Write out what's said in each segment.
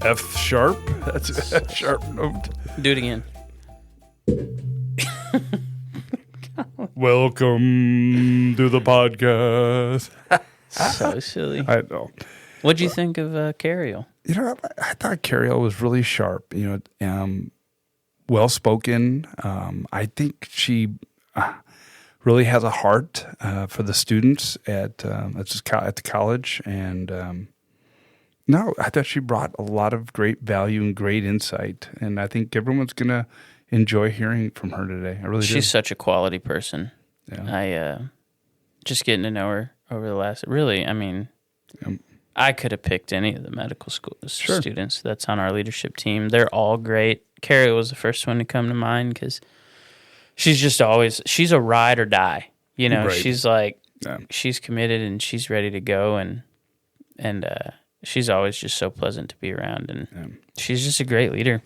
F sharp. That's a F sharp note. Do it again. Welcome to the podcast. So silly. I know. What'd you think of Kariel? You know, I thought Kariel was really sharp. You know, well spoken. I think she really has a heart for the students at the college, and no, I thought she brought a lot of great value and great insight, and I think everyone's gonna enjoy hearing from her today. I really do. She's such a quality person. Yeah. I just getting to know her over the last. Really, I mean, I could have picked any of the medical school students that's on our leadership team. They're all great. Kariel was the first one to come to mind because she's just always, she's a ride or die. You know, she's like, she's committed and she's ready to go, and she's always just so pleasant to be around, and she's just a great leader.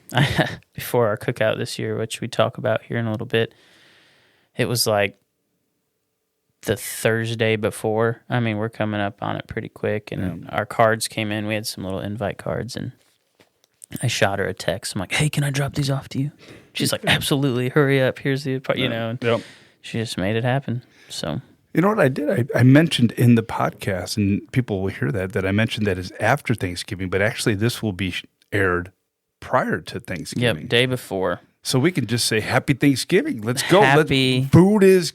Before our cookout this year, which we talk about here in a little bit, it was like the Thursday before. I mean, we're coming up on it pretty quick, and our cards came in. We had some little invite cards, and I shot her a text. I'm like, hey, can I drop these off to you? She's like, absolutely, hurry up. Here's the, you know, and she just made it happen. So, you know what I did? I mentioned in the podcast, and people will hear that I mentioned that is after Thanksgiving, but actually this will be aired prior to Thanksgiving. Yep, day before. So we can just say Happy Thanksgiving. Let's go. Happy. Food is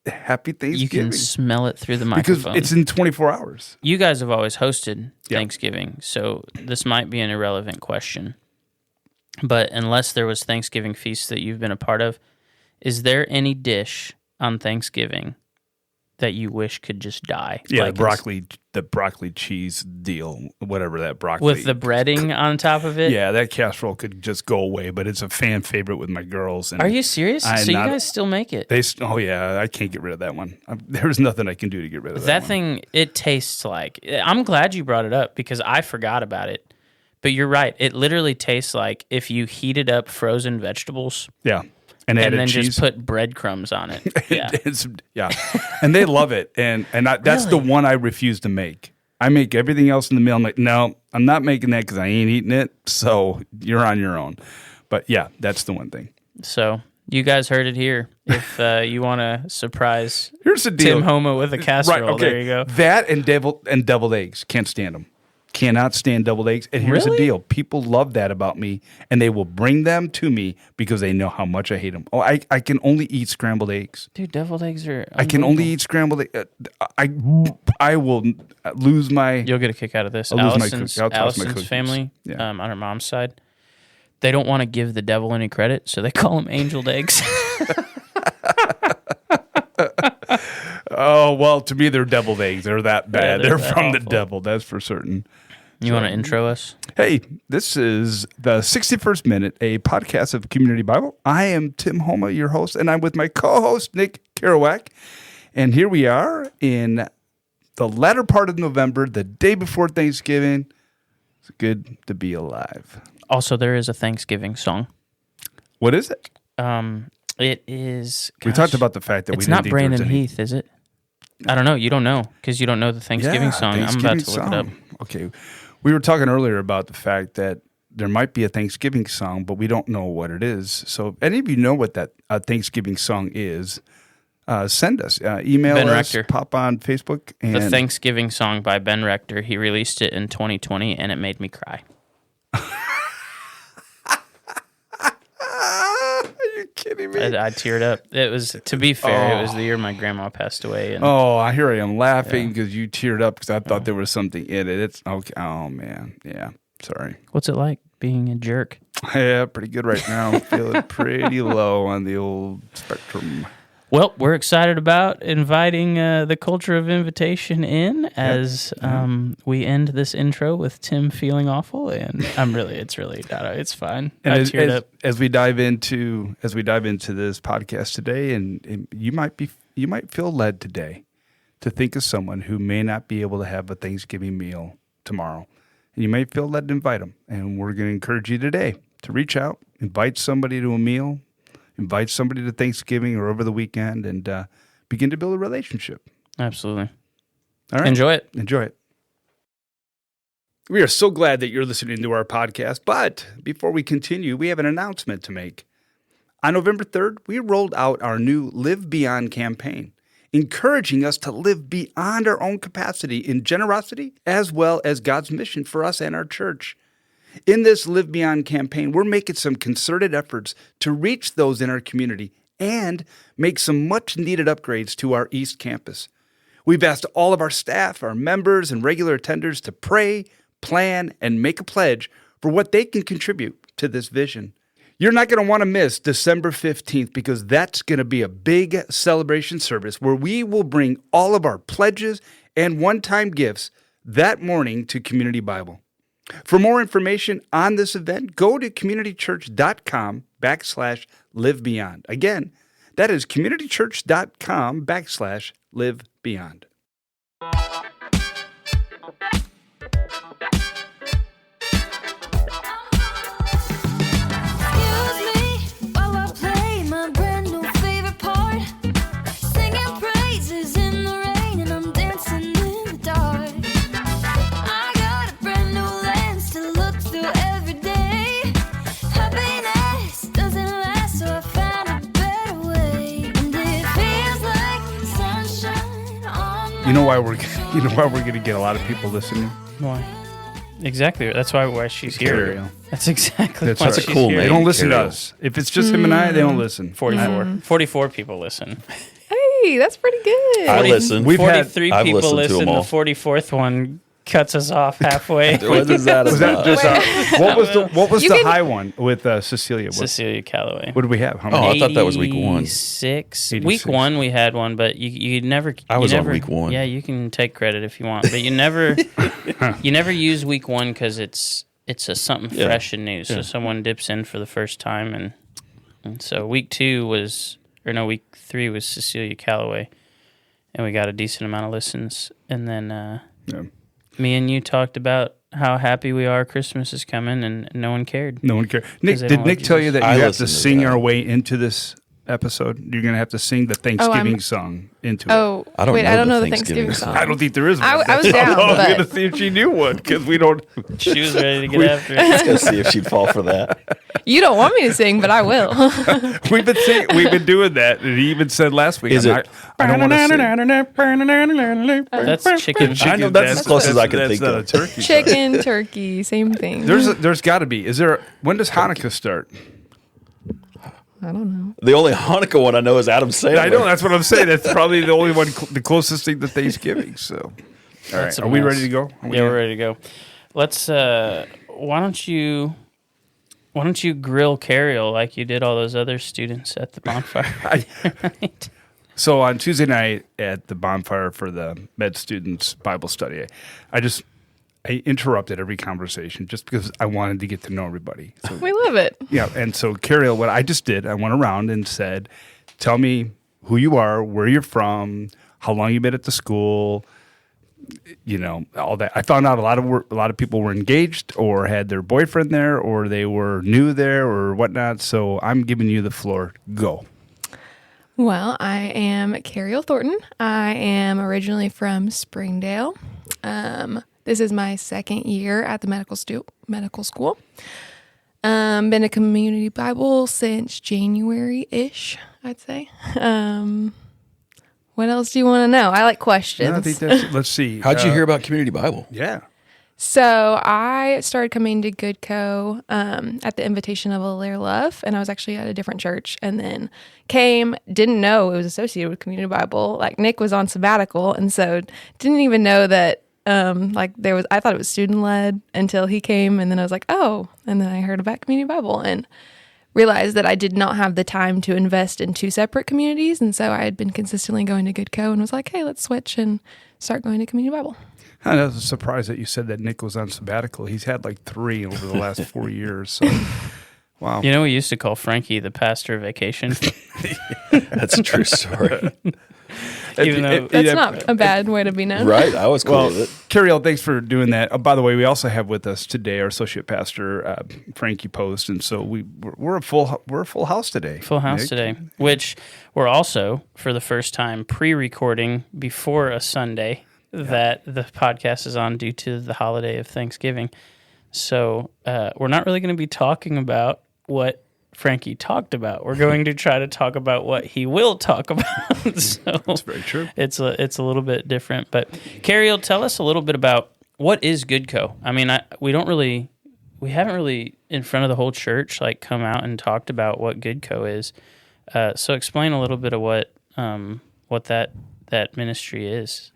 Happy Thanksgiving. You can smell it through the microphone. Because it's in 24 hours. You guys have always hosted Thanksgiving, so this might be an irrelevant question. But unless there was Thanksgiving feasts that you've been a part of, is there any dish on Thanksgiving that you wish could just die? Yeah, like the broccoli cheese deal, whatever that broccoli. with the breading on top of it? Yeah, that casserole could just go away, but it's a fan favorite with my girls. And Are you serious? So you guys still make it? Yeah, I can't get rid of that one. There's nothing I can do to get rid of that one. Thing, it tastes like, I'm glad you brought it up because I forgot about it. But you're right. It literally tastes like if you heated up frozen vegetables. Yeah. And then cheese. Just put breadcrumbs on it. Yeah. And they love it. And that's the one I refuse to make. I make everything else in the meal. I'm like, no, I'm not making that because I ain't eating it. So you're on your own. But yeah, that's the one thing. So you guys heard it here. If you want to surprise Here's the deal. Tim Homa with a casserole, right, okay. There you go. That and deviled eggs. Can't stand them. Cannot stand deviled eggs. And here's the deal. People love that about me, and they will bring them to me because they know how much I hate them. Oh, I can only eat scrambled eggs. Dude, deviled eggs are I can only eat scrambled eggs. I will lose my... You'll get a kick out of this. Allison's family, on her mom's side, they don't want to give the devil any credit, so they call them angeled eggs. Oh, well, to me, they're deviled eggs. They're that bad. Yeah, they're from awful. the devil, that's for certain. You want to intro us? Hey, this is the 61st Minute, a podcast of Community Bible. I am Tim Homa, your host, and I'm with my co-host, Nick Kerouac. And here we are in the latter part of November, the day before Thanksgiving. It's good to be alive. Also, there is a Thanksgiving song. What is it? It is... We talked about the fact that it's not Brandon Heath, is it? I don't know. You don't know because you don't know the Thanksgiving song. I'm about to look it up. Okay. We were talking earlier about the fact that there might be a Thanksgiving song, but we don't know what it is. So if any of you know what that Thanksgiving song is, send us. Email Ben us, Rector. Pop on Facebook. And The Thanksgiving song by Ben Rector. He released it in 2020, and it made me cry. Are you kidding me? I teared up. It was, to be fair, it was the year my grandma passed away. And here I am laughing because you teared up because I thought there was something in it. It's okay. Oh, man. Yeah. Sorry. What's it like being a jerk? Yeah, pretty good right now. Feeling pretty low on the old spectrum. Well, we're excited about inviting the culture of invitation in as we end this intro with Tim feeling awful, and it's fine. And I teared up as we dive into this podcast today, and you might feel led today to think of someone who may not be able to have a Thanksgiving meal tomorrow, and you might feel led to invite them. And we're going to encourage you today to reach out, invite somebody to a meal. Invite somebody to Thanksgiving or over the weekend and begin to build a relationship. Absolutely. All right. Enjoy it. Enjoy it. We are so glad that you're listening to our podcast, but before we continue, we have an announcement to make. On November 3rd, we rolled out our new Live Beyond campaign, encouraging us to live beyond our own capacity in generosity, as well as God's mission for us and our church. In this Live Beyond campaign, we're making some concerted efforts to reach those in our community and make some much-needed upgrades to our East Campus. We've asked all of our staff, our members, and regular attenders to pray, plan, and make a pledge for what they can contribute to this vision. You're not going to want to miss December 15th because that's going to be a big celebration service where we will bring all of our pledges and one-time gifts that morning to Community Bible. For more information on this event, go to communitychurch.com/livebeyond. Again, that is communitychurch.com/livebeyond. You know why we're going to get a lot of people listening? Why? Exactly. That's why she's here. Kariel. That's exactly That's why right. she's Cool here. They don't listen to us. If it's just him and I, they don't listen. 44 people listen. Hey, that's pretty good. I listen. We've had- 43 I've people listened to listen. them all. The 44th one cuts us off halfway. What is that Was that about? just what was You the can- high one with Cecilia? Cecilia Calloway. What did we have? How Oh, many? I thought that was week 1. 86. 86. Week 1 we had one, but you never. I you was on never, week 1. Yeah, you can take credit if you want, but you never use week 1 because it's something Yeah. fresh and new. So Yeah. someone dips in for the first time, and so week 3 was Cecilia Calloway, and we got a decent amount of listens, and then Yeah. me and you talked about how happy we are Christmas is coming, and no one cared. No one cares. Nick, they did don't Nick like tell Jesus. you that I you have to listened to sing that. our way into this episode? You're going to have to sing the Thanksgiving song into it. Oh, I don't wait, know I don't the know the Thanksgiving Thanksgiving song. song. I don't think there is one. I was That's down, all I was but- going to see if she knew one because we don't. She was ready to get after it. Let's go see if she'd fall for that. You don't want me to sing, but I will. We've been doing that, and he even said last week. Is I it- don't want to sing. That's chicken. I know that's as close as I can that's think not of. a turkey. Chicken, turkey, same thing. There's got to be. Is there? When does Hanukkah start? I don't know. The only Hanukkah one I know is Adam Sandler. I know that's what I'm saying. That's probably the only one, the closest thing to Thanksgiving. So, all right, That's a are we mess. ready to go? Yeah, we're ready to go. Let's. Why don't you grill Kariel like you did all those other students at the bonfire? Right? So on Tuesday night at the bonfire for the med students Bible study, I interrupted every conversation just because I wanted to get to know everybody. So, We love it. yeah, and so Kariel, what I just did, I went around and said, "Tell me who you are, where you're from, how long you've been at the school." You know, all that. I found out a lot of people were engaged or had their boyfriend there or they were new there or whatnot. So I'm giving you the floor. Go. Well, I am Kariel Thornton. I am originally from Springdale. This is my second year at the medical school. Been a community Bible since January-ish, I'd say. What else do you want to know? I like questions. I think that's, let's see. How'd you hear about Community Bible? Yeah. So I started coming to Goodco at the invitation of Alaire Love, and I was actually at a different church, and then didn't know it was associated with Community Bible. Like Nick was on sabbatical, and so didn't even know that I thought it was student led until he came, and then I was like, oh, and then I heard about Community Bible and realized that I did not have the time to invest in two separate communities, and so I had been consistently going to Goodco and was like, hey, let's switch and start going to Community Bible. I was surprised that you said that Nick was on sabbatical. He's had like 3 over the last 4 years. So, wow. You know, we used to call Frankie the pastor vacation. That's a true story. Even though That's not a bad way to be known. Right? I was cool with it. Kariel, thanks for doing that. By the way, we also have with us today our associate pastor, Frankie Post, and so we're a full house today. full house Nick. today, which we're also for the first time pre-recording before a Sunday. that the podcast is on due to the holiday of Thanksgiving. So we're not really going to be talking about what Frankie talked about. We're going to try to talk about what he will talk about. So That's very true. it's a little bit different. But Kariel, tell us a little bit about what is Good Co. I mean, we haven't really in front of the whole church like come out and talked about what Good Co is. So explain a little bit of what that ministry is.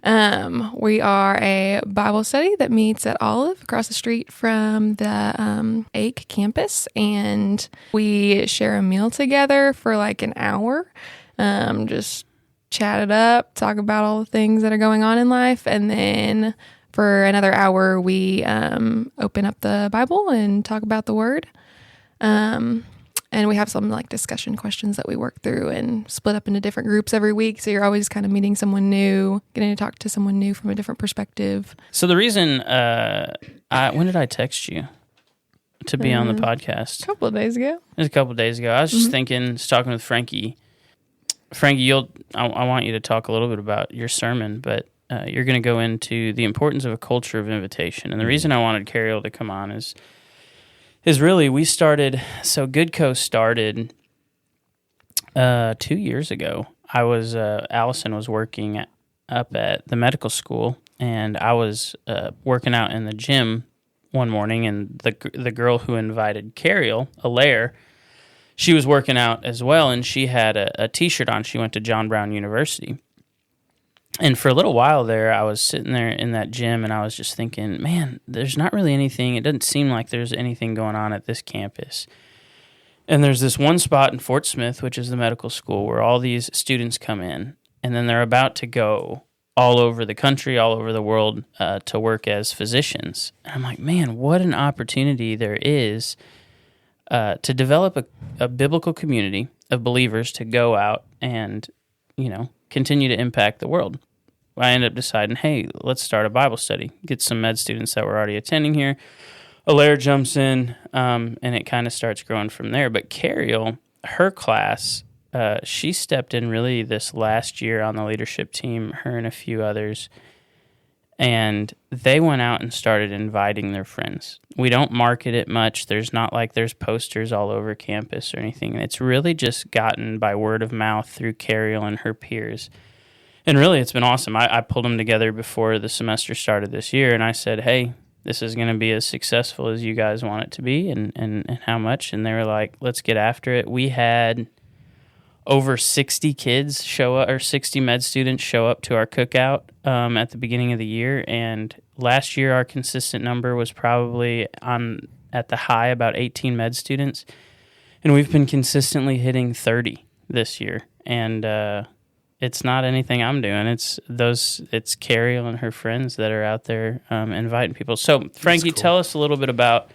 We are a Bible study that meets at Olive across the street from the AIC campus, and we share a meal together for like an hour. Just chat it up, talk about all the things that are going on in life, and then for another hour we open up the Bible and talk about the Word. And we have some like discussion questions that we work through and split up into different groups every week. So you're always kind of meeting someone new, getting to talk to someone new from a different perspective. So the reason, when did I text you to be on the podcast? A couple of days ago. It was a couple of days ago. I was just thinking, just talking with Frankie. Frankie, I want you to talk a little bit about your sermon, but you're going to go into the importance of a culture of invitation. And the reason I wanted Kariel to come on is really we started, so Good Co started 2 years ago. Allison was working up at the medical school, and I was working out in the gym one morning, and the girl who invited Kariel, Alaire, she was working out as well, and she had a T-shirt on. She went to John Brown University. And for a little while there, I was sitting there in that gym, and I was just thinking, man, there's not really anything. It doesn't seem like there's anything going on at this campus. And there's this one spot in Fort Smith, which is the medical school, where all these students come in, and then they're about to go all over the country, all over the world to work as physicians. And I'm like, man, what an opportunity there is to develop a biblical community of believers to go out and, continue to impact the world. I ended up deciding, hey, let's start a Bible study. Get some med students that were already attending here. Alaire jumps in, and it kind of starts growing from there. But Kariel, her class, she stepped in really this last year on the leadership team, her and a few others, and they went out and started inviting their friends. We don't market it much. There's not like there's posters all over campus or anything. It's really just gotten by word of mouth through Kariel and her peers. And really, it's been awesome. I pulled them together before the semester started this year, and I said, hey, this is going to be as successful as you guys want it to be, and how much? And they were like, let's get after it. We had over 60 kids show up, or 60 med students show up to our cookout at the beginning of the year. And last year, our consistent number was probably at the high about 18 med students. And we've been consistently hitting 30 this year. And it's not anything I'm doing. It's Kariel and her friends that are out there inviting people. So, Frankie, tell us a little bit about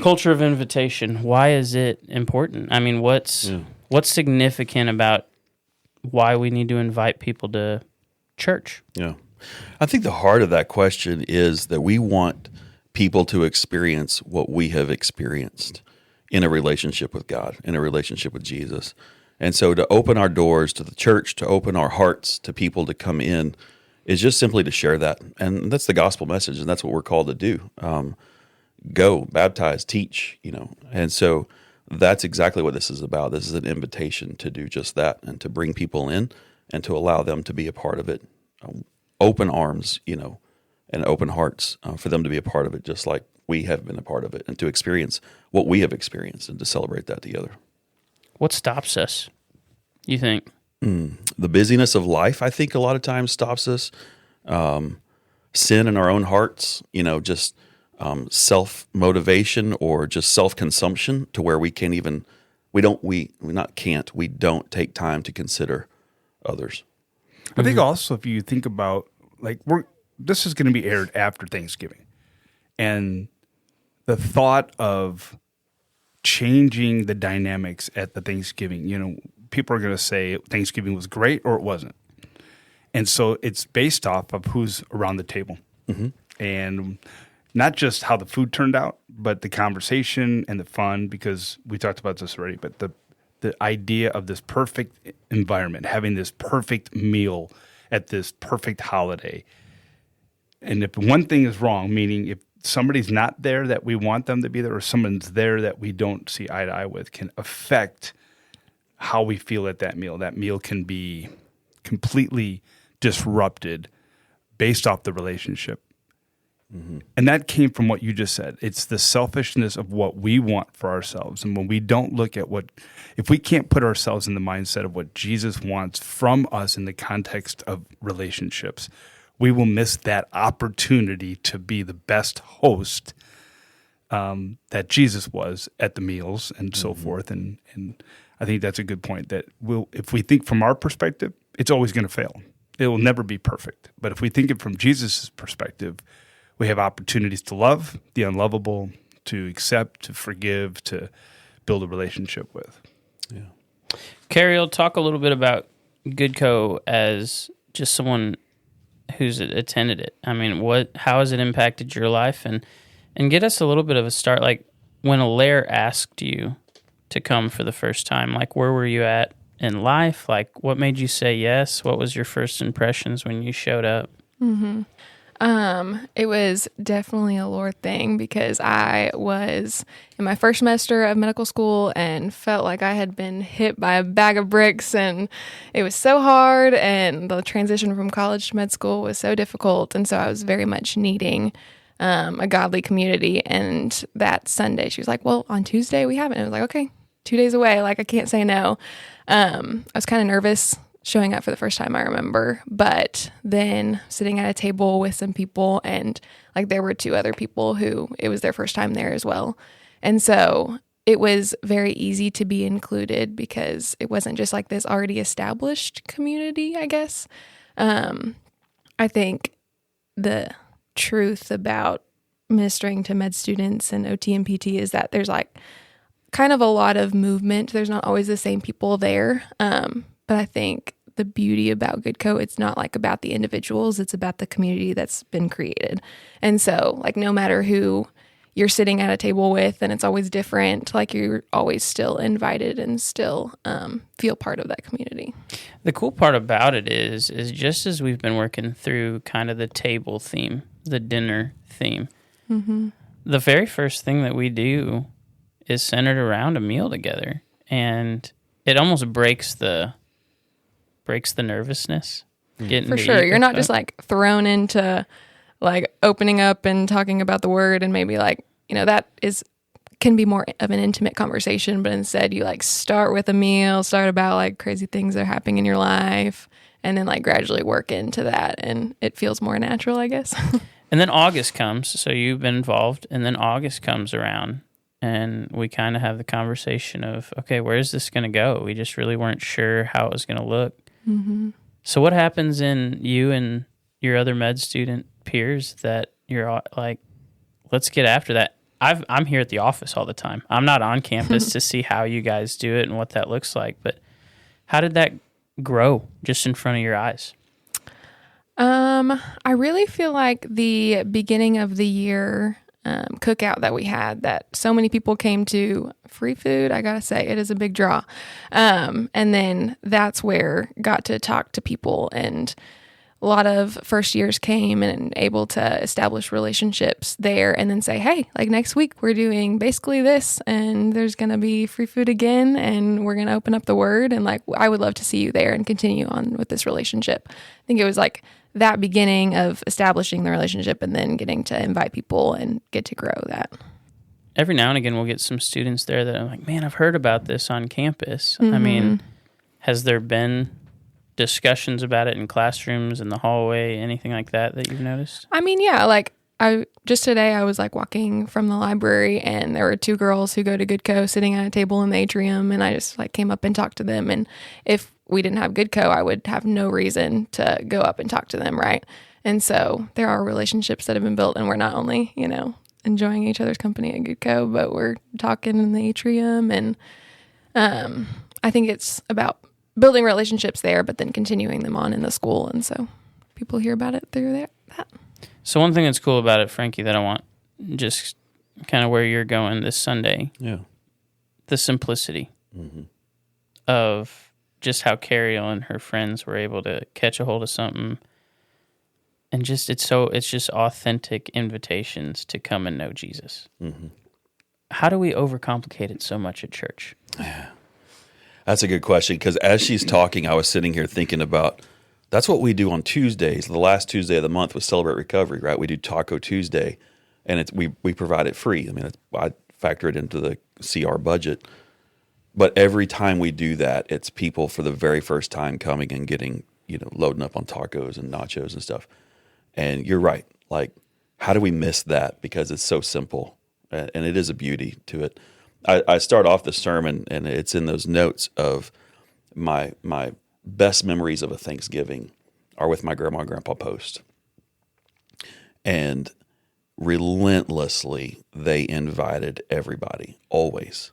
culture of invitation. Why is it important? I mean, what's significant about why we need to invite people to church? Yeah. I think the heart of that question is that we want people to experience what we have experienced in a relationship with God, in a relationship with Jesus. And so to open our doors to the church, to open our hearts to people to come in, is just simply to share that. And that's the gospel message, and that's what we're called to do. Go, baptize, teach, And so that's exactly what this is about. This is an invitation to do just that and to bring people in and to allow them to be a part of it. Open arms, and open hearts for them to be a part of it, just like we have been a part of it, and to experience what we have experienced and to celebrate that together. What stops us, you think? The busyness of life, I think, a lot of times stops us. Sin in our own hearts, just self-motivation or just self-consumption to where we don't take time to consider others. I think also if you think about, this is going to be aired after Thanksgiving. And the thought of changing the dynamics at the Thanksgiving, people are going to say Thanksgiving was great or it wasn't. And so it's based off of who's around the table. Mm-hmm. And not just how the food turned out, but the conversation and the fun, because we talked about this already, but the idea of this perfect environment, having this perfect meal at this perfect holiday, And if one thing is wrong, meaning if somebody's not there that we want them to be there, or someone's there that we don't see eye to eye with, can affect how we feel at that meal. That meal can be completely disrupted based off the relationship. Mm-hmm. And that came from what you just said. It's the selfishness of what we want for ourselves. And when we don't look at if we can't put ourselves in the mindset of what Jesus wants from us in the context of relationships, we will miss that opportunity to be the best host that Jesus was at the meals and so forth. And I think that's a good point, that if we think from our perspective, it's always going to fail. It will never be perfect. But if we think it from Jesus' perspective, we have opportunities to love the unlovable, to accept, to forgive, to build a relationship with. Yeah. Kariel, talk a little bit about Goodco as just someone who's attended it. I mean, how has it impacted your life? And get us a little bit of a start. Like, when Alaire asked you to come for the first time, like, where were you at in life? Like, what made you say yes? What was your first impressions when you showed up? Mm-hmm. It was definitely a Lord thing, because I was in my first semester of medical school and felt like I had been hit by a bag of bricks, and it was so hard, and the transition from college to med school was so difficult. And so I was very much needing a godly community. And that Sunday she was like, well, on Tuesday we have it. And I was like, okay, 2 days away. Like, I can't say no. I was kind of nervous showing up for the first time, I remember, but then sitting at a table with some people, and like, there were 2 other people who it was their first time there as well. And so it was very easy to be included, because it wasn't just like this already established community, I guess. I think the truth about ministering to med students and OT and PT is that there's like kind of a lot of movement. There's not always the same people there. But I think the beauty about Goodco, it's not like about the individuals, it's about the community that's been created. And so, like, no matter who you're sitting at a table with, and it's always different, like, you're always still invited and still feel part of that community. The cool part about it is just as we've been working through kind of the table theme, the dinner theme, the very first thing that we do is centered around a meal together. And it almost breaks the nervousness. For sure. You're not just like thrown into like opening up and talking about the word, and maybe like, that can be more of an intimate conversation, but instead you like start with a meal, start about like crazy things that are happening in your life, and then like gradually work into that, and it feels more natural, I guess. And then August comes, so you've been involved, and then August comes around, and we kind of have the conversation of, okay, where's this going to go? We just really weren't sure how it was going to look. Mm-hmm. So what happens in you and your other med student peers that you're like, let's get after that? I'm here at the office all the time. I'm not on campus to see how you guys do it and what that looks like. But how did that grow just in front of your eyes? I really feel like the beginning of the year cookout that we had, that so many people came to, free food, I gotta say, it is a big draw. And then that's where got to talk to people, and a lot of first years came and able to establish relationships there, and then say, hey, like next week we're doing basically this, and there's going to be free food again, and we're going to open up the word, and like, I would love to see you there and continue on with this relationship. I think it was like that beginning of establishing the relationship, and then getting to invite people and get to grow that. Every now and again we'll get some students there that are like, man, I've heard about this on campus. I mean, has there been discussions about it in classrooms, in the hallway, anything like that you've noticed? I mean, yeah, like just today I was like walking from the library, and there were 2 girls who go to Goodco sitting at a table in the atrium, and I just like came up and talked to them. And if we didn't have Goodco, I would have no reason to go up and talk to them, right? And so there are relationships that have been built, and we're not only, enjoying each other's company at Goodco, but we're talking in the atrium. And I think it's about building relationships there, but then continuing them on in the school. And so people hear about it through that. So one thing that's cool about it, Frankie, that I want, just kind of where you're going this Sunday, the simplicity of just how Kariel and her friends were able to catch a hold of something And just it's just authentic invitations to come and know Jesus. Mm-hmm. How do we overcomplicate it so much at church? That's a good question, because as she's talking, I was sitting here thinking about that's what we do on Tuesdays. The last Tuesday of the month was Celebrate Recovery, right? We do Taco Tuesday, and we provide it free. I mean, I factor it into the CR budget. But every time we do that, it's people for the very first time coming and getting, loading up on tacos and nachos and stuff. And you're right. Like, how do we miss that? Because it's so simple, and it is a beauty to it. I start off the sermon, and it's in those notes of my best memories of a Thanksgiving are with my grandma and grandpa Post. And relentlessly, they invited everybody, always.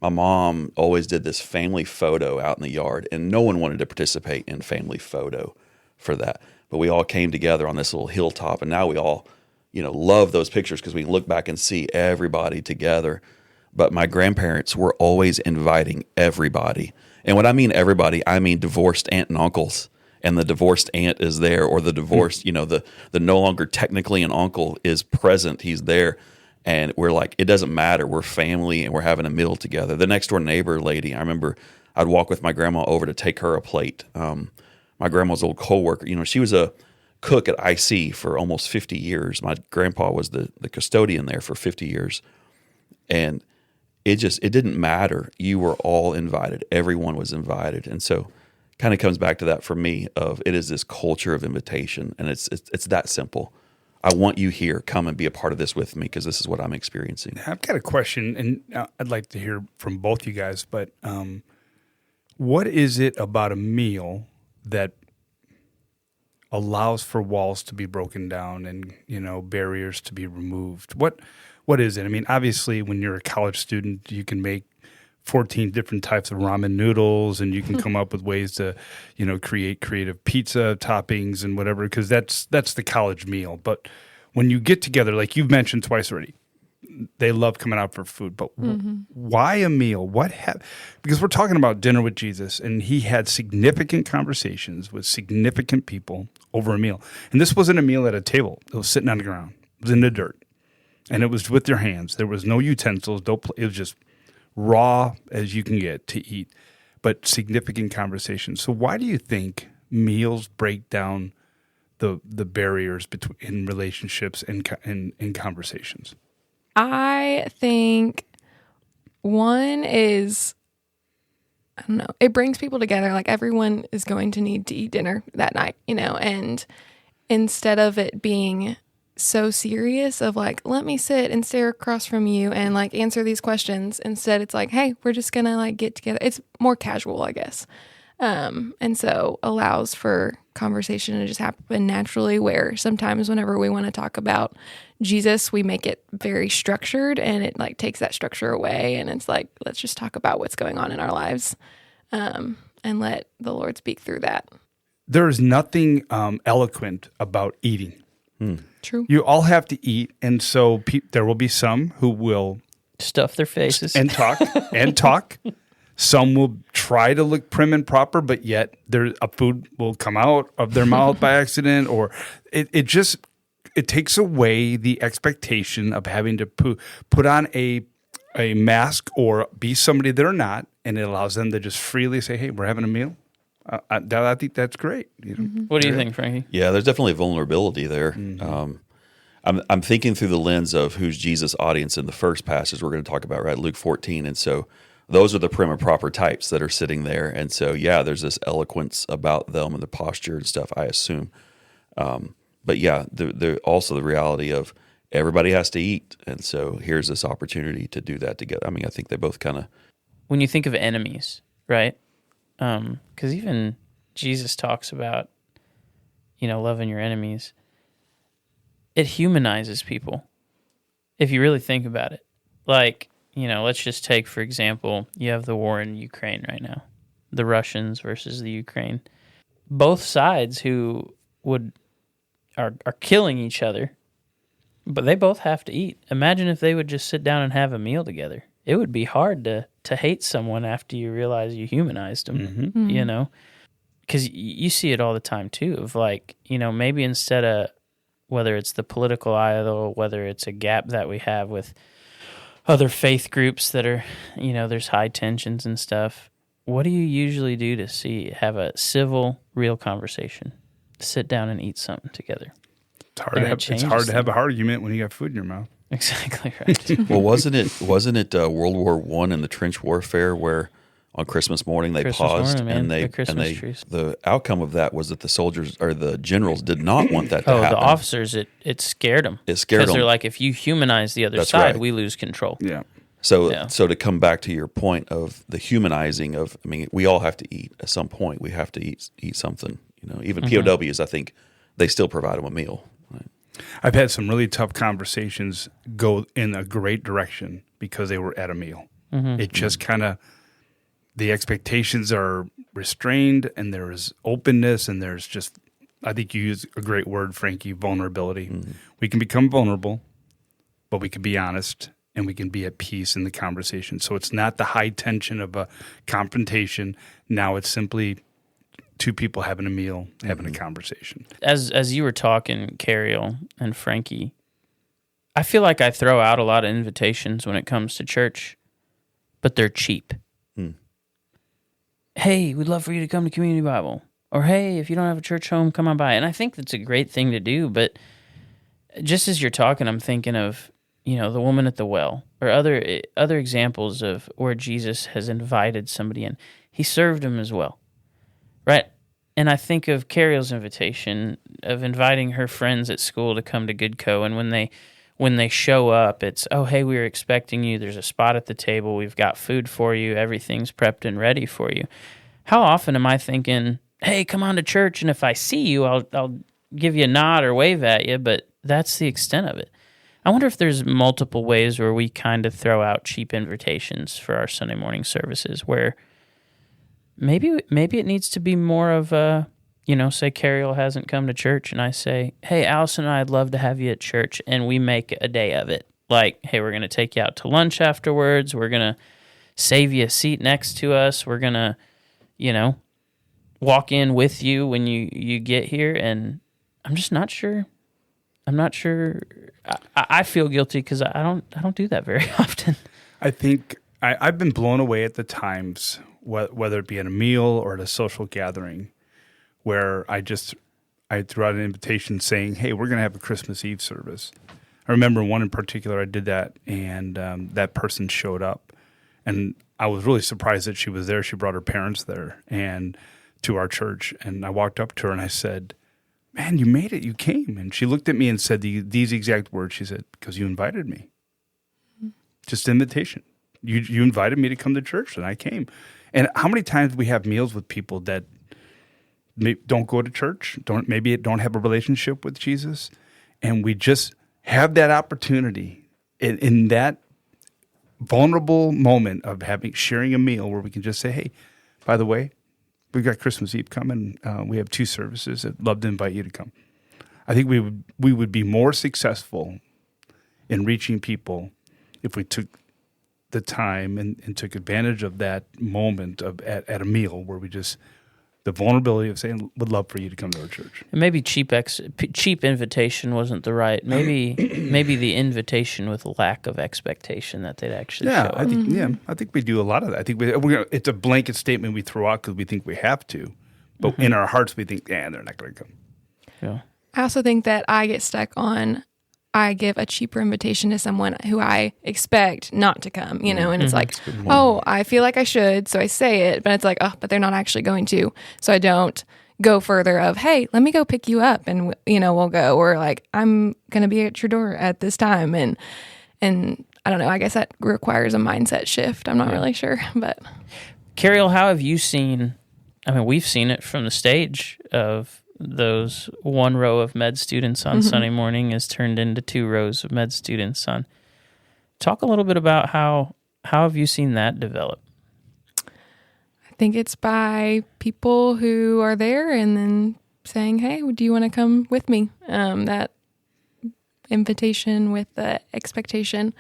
My mom always did this family photo out in the yard, and no one wanted to participate in family photo for that. But we all came together on this little hilltop, and now we all, love those pictures because we can look back and see everybody together. But my grandparents were always inviting everybody. And when I mean everybody, I mean divorced aunt and uncles. And the divorced aunt is there, or the divorced, the no longer technically an uncle is present. He's there. And we're like, it doesn't matter. We're family, and we're having a meal together. The next door neighbor lady, I remember I'd walk with my grandma over to take her a plate. My grandma's old coworker, she was a cook at IC for almost 50 years. My grandpa was the custodian there for 50 years. And it didn't matter. You were all invited. Everyone was invited. And so kind of comes back to that for me of it is this culture of invitation, and it's that simple. I want you here. Come and be a part of this with me, because this is what I'm experiencing. I've got a question, and I'd like to hear from both you guys, but what is it about a meal that allows for walls to be broken down and, barriers to be removed? What is it? I mean, obviously, when you're a college student, you can make 14 different types of ramen noodles, and you can come up with ways to, create creative pizza toppings and whatever, because that's the college meal. But when you get together, like you've mentioned twice already, they love coming out for food. But why a meal? Because we're talking about dinner with Jesus, and he had significant conversations with significant people over a meal. And this wasn't a meal at a table. It was sitting on the ground. It was in the dirt. And it was with your hands. There was no utensils. It was just raw as you can get to eat, but significant conversations. So why do you think meals break down the barriers in relationships and in conversations? I think one is, I don't know, it brings people together. Like, everyone is going to need to eat dinner that night, and instead of it being so serious of like, let me sit and stare across from you and like answer these questions, instead it's like, hey, we're just gonna like get together. It's more casual, I guess, and so allows for conversation to just happen naturally, where sometimes whenever we want to talk about Jesus, we make it very structured, and it like takes that structure away, and it's like, let's just talk about what's going on in our lives, and let the Lord speak through that. There is nothing eloquent about eating. True. You all have to eat, and so there will be some who will stuff their faces and talk. Some will try to look prim and proper, but yet a food will come out of their mouth by accident, or it takes away the expectation of having to put on a mask or be somebody they're not, and it allows them to just freely say, "Hey, we're having a meal." I think that's great. What do you think, Frankie? Yeah, there's definitely vulnerability there. Mm-hmm. I'm thinking through the lens of who's Jesus' audience in the first passage we're going to talk about, right? Luke 14. And so those are the prim and proper types that are sitting there. And so, yeah, there's this eloquence about them and the posture and stuff, I assume. But yeah, also the reality of everybody has to eat. And so here's this opportunity to do that together. I mean, I think they both kind of... When you think of enemies, right? Because even Jesus talks about, loving your enemies. It humanizes people, if you really think about it. Like, let's just take, for example, you have the war in Ukraine right now, the Russians versus the Ukraine. Both sides who are killing each other, but they both have to eat. Imagine if they would just sit down and have a meal together. It would be hard to hate someone after you realize you humanized them, because you see it all the time too, of like, maybe instead of whether it's the political aisle, whether it's a gap that we have with other faith groups that are, there's high tensions and stuff. What do you usually do to have a civil, real conversation? Sit down and eat something together. It's hard to have an argument when you got food in your mouth. Exactly right. Well, wasn't it World War I and the trench warfare where on Christmas morning they paused and the outcome of that was that the soldiers or the generals did not want that to happen. The officers, it scared them. It scared them because they're like, if you humanize the other side, we lose control. Yeah. So to come back to your point of the humanizing of, we all have to eat at some point. We have to eat something. Even POWs, I think they still provide them a meal. Right? I've had some really tough conversations go in a great direction because they were at a meal. It just kind of, the expectations are restrained and there is openness and there's just, I think you use a great word, Frankie, vulnerability. We can become vulnerable, but we can be honest and we can be at peace in the conversation. So it's not the high tension of a confrontation. Now it's simply two people having a meal, having a conversation. As you were talking, Kariel and Frankie, I feel like I throw out a lot of invitations when it comes to church, but they're cheap. Hey, we'd love for you to come to Community Bible. Or, hey, if you don't have a church home, come on by. And I think that's a great thing to do, but just as you're talking, I'm thinking of, the woman at the well, or other examples of where Jesus has invited somebody in. He served them as well, right? And I think of Kariel's invitation of inviting her friends at school to come to Good Co. And when they show up, it's, oh, hey, we were expecting you. There's a spot at the table. We've got food for you. Everything's prepped and ready for you. How often am I thinking, hey, come on to church, and if I see you, I'll give you a nod or wave at you, but that's the extent of it. I wonder if there's multiple ways where we kind of throw out cheap invitations for our Sunday morning services where maybe it needs to be more of a, say Kariel hasn't come to church and I say, hey, Allison and I'd love to have you at church, and we make a day of it. Like, hey, we're going to take you out to lunch afterwards. We're going to save you a seat next to us. We're going to, walk in with you when you get here. And I'm just not sure. I'm not sure. I feel guilty because I don't do that very often. I think I've been blown away at the times, whether it be at a meal or at a social gathering, where I threw out an invitation saying, hey, we're going to have a Christmas Eve service. I remember one in particular, I did that, and that person showed up. And I was really surprised that she was there. She brought her parents there and to our church. And I walked up to her and I said, man, you made it. You came. And she looked at me and said these exact words. She said, because you invited me. Just invitation. You invited me to come to church, and I came. And how many times do we have meals with people that don't go to church, don't have a relationship with Jesus, and we just have that opportunity in that vulnerable moment of sharing a meal where we can just say, hey, by the way, we've got Christmas Eve coming. We have 2 services. I'd love to invite you to come. I think we would be more successful in reaching people if we took the time and took advantage of that moment at a meal where we just, the vulnerability of saying, would love for you to come to our church. And maybe cheap invitation wasn't the right. Maybe the invitation with lack of expectation that they'd actually show up. I think we do a lot of that. I think it's a blanket statement we throw out because we think we have to, but in our hearts we think, they're not going to come. Yeah. I also think that I get stuck on, I give a cheaper invitation to someone who I expect not to come, and it's like, oh, I feel like I should, so I say it, but it's like, oh, but they're not actually going to. So I don't go further of, hey, let me go pick you up and, we'll go. Or like, I'm going to be at your door at this time. And I don't know, I guess that requires a mindset shift. I'm not really sure, but. Kariel, how have you seen, we've seen it from the stage of those 1 row of med students on Sunday morning is turned into 2 rows of med students on. Talk a little bit about how have you seen that develop? I think it's by people who are there and then saying, hey, do you want to come with me? That invitation with the expectation.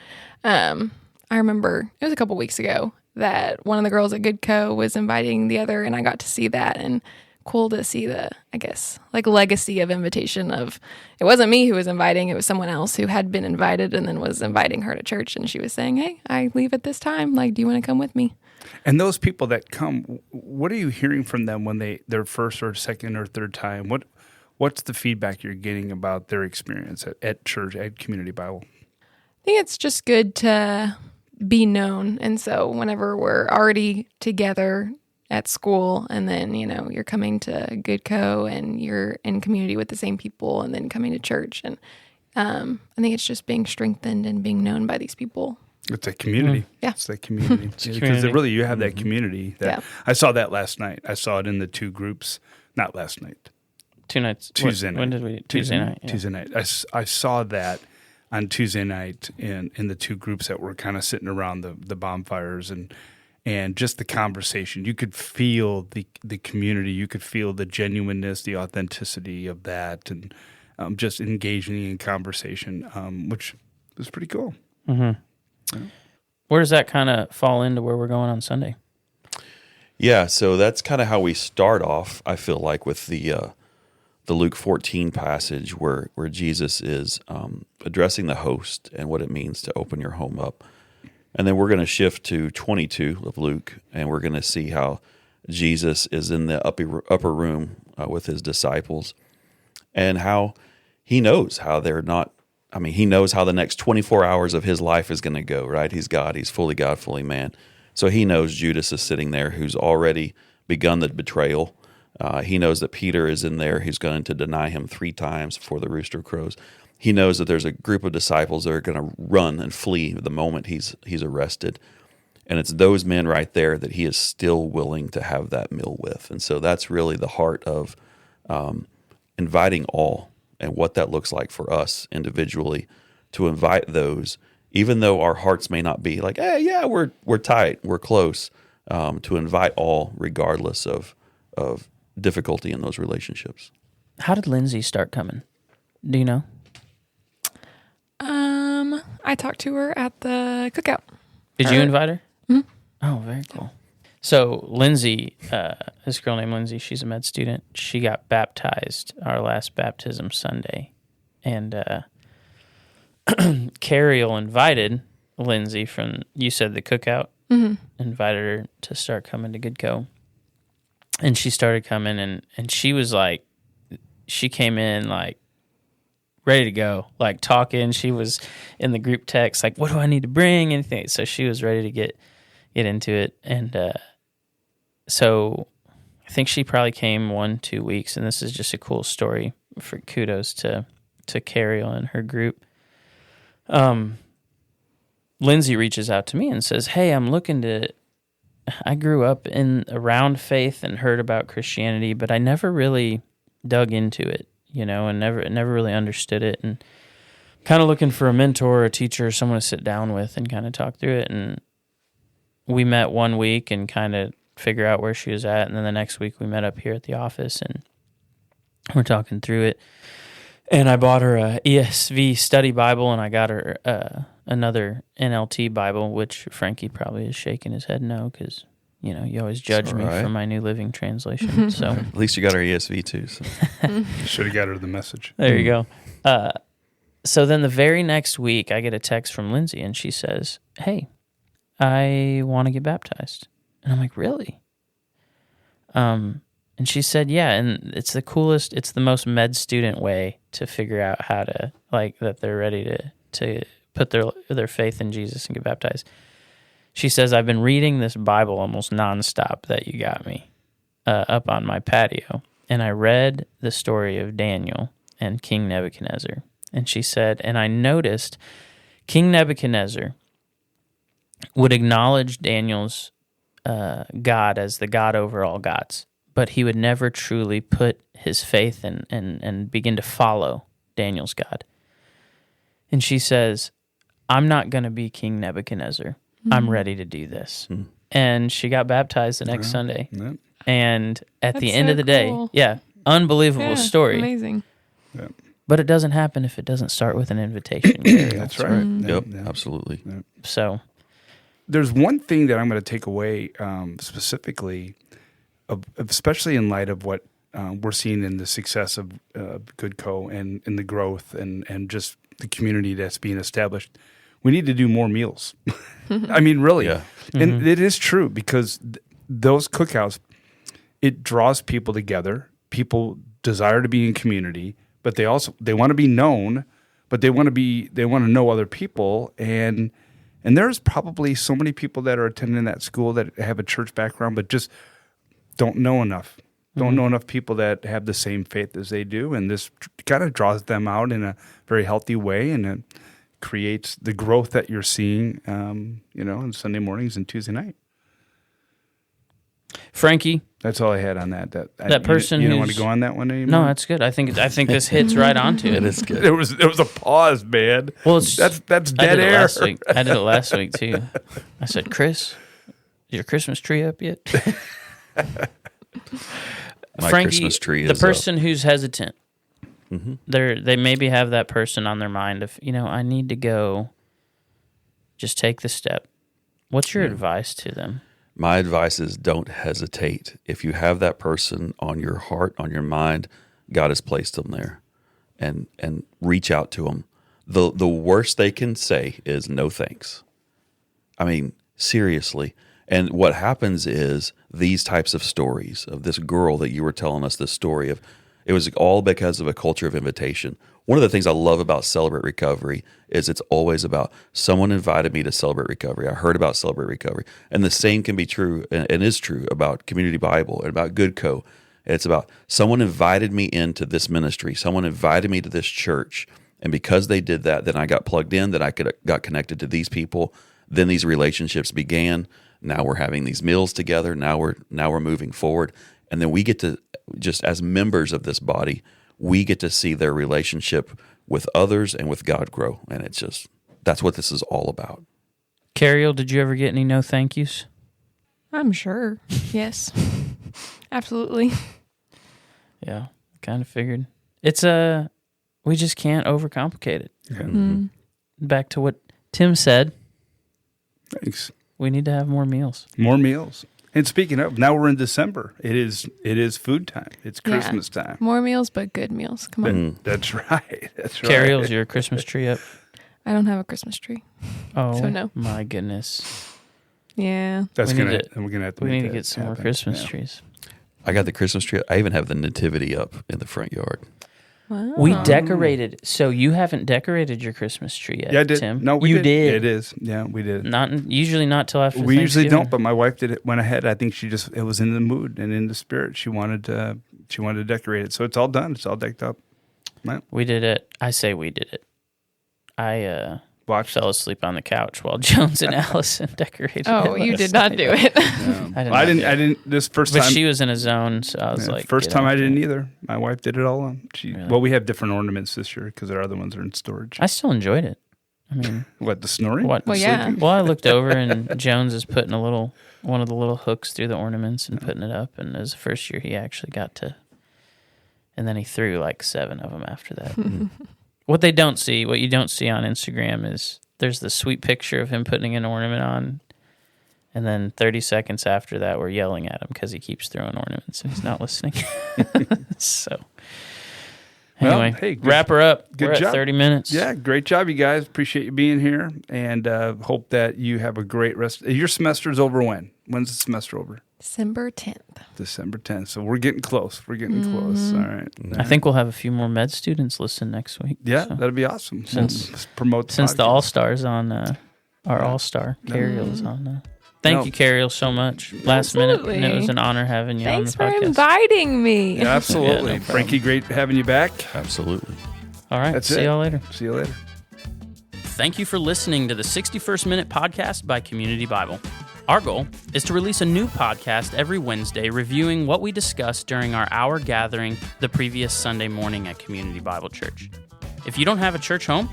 I remember it was a couple weeks ago that one of the girls at Good Co was inviting the other, and I got to see that. And cool to see the, I guess, like legacy of invitation of, it wasn't me who was inviting, it was someone else who had been invited and then was inviting her to church. And she was saying, hey, I leave at this time. Like, do you want to come with me? And those people that come, what are you hearing from them when their first or second or third time? What's the feedback you're getting about their experience at church, at Community Bible? I think it's just good to be known. And so whenever we're already together at school and then, you're coming to Good Co and you're in community with the same people and then coming to church. And I think it's just being strengthened and being known by these people. It's a community. Yeah. It's that community. Because really you have that community. I saw that last night. I saw it in the two groups. Not last night. 2 nights. Tuesday night. When did we? Tuesday night. Yeah. Tuesday night. I saw that on Tuesday night in the two groups that were kind of sitting around the bonfires and just the conversation. You could feel the community. You could feel the genuineness, the authenticity of that, and just engaging in conversation, which was pretty cool. Mm-hmm. Yeah. Where does that kind of fall into where we're going on Sunday? Yeah, so that's kind of how we start off, I feel like, with the Luke 14 passage where Jesus is addressing the host and what it means to open your home up. And then we're going to shift to 22 of Luke, and we're going to see how Jesus is in the upper room with his disciples and how he knows how they're not. I mean, he knows how the next 24 hours of his life is going to go, right? He's God, fully man. So he knows Judas is sitting there who's already begun the betrayal. He knows that Peter is in there who's going to deny him 3 times before the rooster crows. He knows that there's a group of disciples that are going to run and flee the moment he's arrested. And it's those men right there that he is still willing to have that meal with. And so that's really the heart of inviting all and what that looks like for us individually to invite those, even though our hearts may not be like, hey, yeah, we're tight, we're close, to invite all regardless of difficulty in those relationships. How did Lindsay start coming? Do you know? I talked to her at the cookout. Did you invite her? Mm-hmm. Oh, very cool. So Lindsay, this girl named Lindsay, she's a med student. She got baptized our last baptism Sunday. And Kariel invited Lindsay from, you said the cookout, invited her to start coming to Good Co. And she started coming, and she was like, she came in like ready to go, like talking. She was in the group text, like, what do I need to bring? Anything. So she was ready to get into it. And so I think she probably came 1-2 weeks, and this is just a cool story for kudos to Kariel and her group. Lindsay reaches out to me and says, hey, I grew up around faith and heard about Christianity, but I never really dug into it, and never really understood it, and kind of looking for a mentor, a teacher, someone to sit down with and kind of talk through it. And we met 1 week and kind of figure out where she was at, and then the next week we met up here at the office and we're talking through it. And I bought her a ESV study Bible, and I got her another NLT Bible, which Frankie probably is shaking his head no, because you always judge me for my New Living Translation. So at least you got her ESV too. So. Should have got her the message. There you go. So then the very next week, I get a text from Lindsay, and she says, hey, I want to get baptized. And I'm like, really? And she said, yeah, and it's the coolest, it's the most med student way to figure out how to, like, that they're ready to put their faith in Jesus and get baptized. She says, I've been reading this Bible almost nonstop that you got me up on my patio, and I read the story of Daniel and King Nebuchadnezzar. And she said, and I noticed King Nebuchadnezzar would acknowledge Daniel's God as the God over all gods, but he would never truly put his faith and begin to follow Daniel's God. And she says, I'm not going to be King Nebuchadnezzar. Mm-hmm. I'm ready to do this. Mm-hmm. And she got baptized the next Sunday. Yeah. And at the end of the day, unbelievable story. Amazing. Yeah. But it doesn't happen if it doesn't start with an invitation. That's right. Mm-hmm. Yep, absolutely. Yep. So there's one thing that I'm going to take away specifically, especially in light of what we're seeing in the success of Good Co. and in the growth and just the community that's being established. We need to do more meals. I mean, really. Yeah. And it is true because those cookouts, it draws people together. People desire to be in community, but they want to be known, but they want to know other people. And there's probably so many people that are attending that school that have a church background, but just don't know enough. Don't know enough people that have the same faith as they do. And this kind of draws them out in a very healthy way, and it creates the growth that you're seeing, on Sunday mornings and Tuesday night. Frankie, that's all I had on that. That person you don't want to go on that one anymore? No, that's good. I think this hits right onto it. It is good. There was a pause, man. Well, that's dead air. I did it last week too. I said, Chris, is your Christmas tree up yet? My Frankie, Christmas tree the is person who's hesitant. Mm-hmm. They maybe have that person on their mind of, I need to go. Just take the step. What's your advice to them? My advice is don't hesitate. If you have that person on your heart, on your mind, God has placed them there, and reach out to them. The worst they can say is no thanks. I mean, seriously. And what happens is these types of stories of this girl that you were telling us this story of, it was all because of a culture of invitation. One of the things I love about Celebrate Recovery is it's always about someone invited me to Celebrate Recovery. I heard about Celebrate Recovery. And the same can be true and is true about Community Bible and about Good Co. It's about someone invited me into this ministry. Someone invited me to this church. And because they did that, then I got plugged in, then I got connected to these people. Then these relationships began. Now we're having these meals together. Now we're moving forward. And then we get to, just as members of this body, we get to see their relationship with others and with God grow. And it's just, that's what this is all about. Kariel, did you ever get any no thank yous? I'm sure. Yes. Absolutely. Yeah, kind of figured. It's we just can't overcomplicate it. Yeah. Back to what Tim said. Thanks. We need to have more meals. More meals. And speaking of, now we're in December. It is food time. It's Christmas time. More meals, but good meals. Come on. That's right. That's right. Kariel's your Christmas tree up? I don't have a Christmas tree. Oh, so no. My goodness. Yeah. That's we're gonna have to. We make need to that get some more happen. Christmas trees. I got the Christmas tree. I even have the nativity up in the front yard. Wow. We decorated. So you haven't decorated your Christmas tree yet, Yeah, I did. Tim? No, we you did. did. It is. Yeah, we did. Usually not till after We usually Thanksgiving. don't, but my wife went ahead. I think it was in the mood and in the spirit. She wanted to decorate it. So it's all done. It's all decked up. Right. We did it. I say we did it. I Watched. fell asleep on the couch while Jones and Allison decorated. Oh, it you last did not night. do it. I didn't. This first But time. she was in a zone, so I was like, first get time I after didn't it. either. My wife did it all. Really? Well, we have different ornaments this year because our other ones are in storage. I still enjoyed it. I mean, What, the snoring? what? Well, yeah. Sleeping? Well, I looked over and Jones is putting one of the little hooks through the ornaments and putting it up. And it was the first year he actually got to, and then he threw like 7 of them after that. What you don't see on Instagram is there's the sweet picture of him putting an ornament on. And then 30 seconds after that, we're yelling at him because he keeps throwing ornaments and he's not listening. So, anyway, Well, hey, good- wrap her up. good We're job. at 30 minutes. Yeah, great job, you guys. Appreciate you being here, and hope that you have a great rest. Your semester's over when? When's the semester over? December 10th. December 10th. So we're getting close. We're getting close. All right. I think we'll have a few more med students listen next week. Yeah, so. that'd be awesome. Since- Let's promote the Since the podcast. All-Stars on, our All-Star, Kariel is on. Thank No. you, Kariel, so much. Last minute, and it Absolutely. was an honor having you Thanks on for the podcast. inviting me. Yeah, absolutely. Yeah, no problem. Frankie, great having you back. Absolutely. All right, That's see it. y'all later. See you later. Thank you for listening to the 61st Minute Podcast by Community Bible. Our goal is to release a new podcast every Wednesday reviewing what we discussed during our hour gathering the previous Sunday morning at Community Bible Church. If you don't have a church home,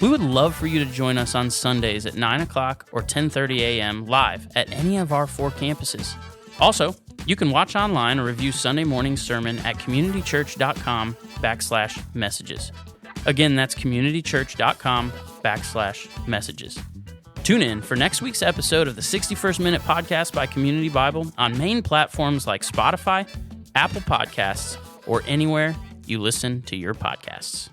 we would love for you to join us on Sundays at 9 o'clock or 10:30 a.m. live at any of our 4 campuses. Also, you can watch online or review Sunday morning sermon at communitychurch.com/messages. Again, that's communitychurch.com/messages. Tune in for next week's episode of the 61st Minute Podcast by Community Bible on main platforms like Spotify, Apple Podcasts, or anywhere you listen to your podcasts.